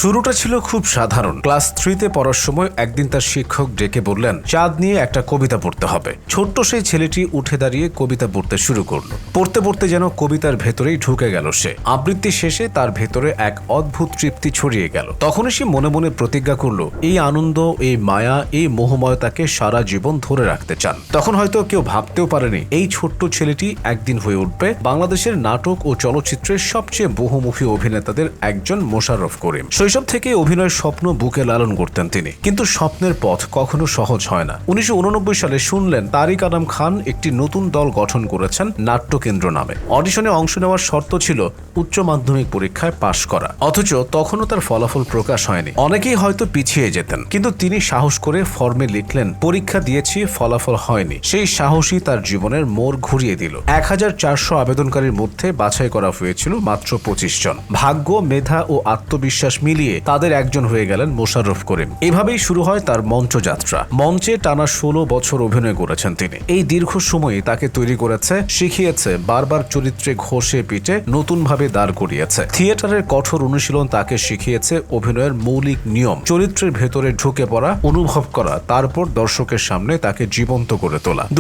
শুরুটা ছিল খুব সাধারণ। ক্লাস 3-তে পড়ার সময় একদিন তার শিক্ষক ডেকে বললেন, চাঁদ নিয়ে একটা কবিতা পড়তে হবে। ছোট্ট সেই ছেলেটি উঠে দাঁড়িয়ে কবিতা পড়তে শুরু করলো। পড়তে পড়তে যেন কবিতার ভেতরেই ঢুকে গেল সে। আবৃত্তি শেষে তার ভেতরে এক অদ্ভুত তৃপ্তি ছড়িয়ে গেল। তখনই সে মনে মনে প্রতিজ্ঞা করলো, এই আনন্দ, এই মায়া, এই মোহময়তাকে সারা জীবন ধরে রাখতে চান। তখন হয়তো কেউ ভাবতেও পারেনি এই ছোট্ট ছেলেটি একদিন হয়ে উঠবে বাংলাদেশের নাটক ও চলচ্চিত্রের সবচেয়ে বহুমুখী অভিনেতাদের একজন। মোশাররফ করিম শৈশব থেকে অভিনয়ের স্বপ্ন বুকে লালন করতেন তিনি, কিন্তু স্বপ্নের পথ কখনো সহজ হয় না। 1989 সালে শুনলেন তারিক আনাম খান একটি নতুন দল গঠন করেছেন নাট্যকেন্দ্র নামে। অডিশনে অংশ নেওয়ার শর্ত ছিল উচ্চ মাধ্যমিক পরীক্ষায় পাশ করা, অথচ তখনও তার ফলাফল প্রকাশ হয়নি। অনেকেই হয়তো পিছিয়ে যেতেন, কিন্তু তিনি সাহস করে ফর্মে লিখলেন, পরীক্ষা দিয়েছি, ফলাফল হয়নি। সেই সাহসই তার জীবনের মোড় ঘুরিয়ে দিল। 1400 আবেদনকারীর মধ্যে বাছাই করা হয়েছিল মাত্র 25 জন। ভাগ্য, মেধা ও আত্মবিশ্বাস মিলিয়ে তাদের একজন হয়ে গেলেন মোশাররফ করিম। এভাবেই শুরু হয় তার মঞ্চযাত্রা। মঞ্চে টানা 16 বছর অভিনয় করেছেন তিনি। এই দীর্ঘ সময়ে তাকে তৈরি করেছে, শিখিয়েছে, বারবার চরিত্রে ঘষে পিটে নতুনভাবে দাঁড় করিয়েছে। থিয়েটারের কঠোর অনুশীলন তাকে শিখিয়েছে অভিনয়ের মৌলিক নিয়ম, চরিত্রের ভেতরে ঢুকে পড়া, অনুভব করা, তারপর দর্শকের সামনে তাকে জীবন্ত করে তোলা।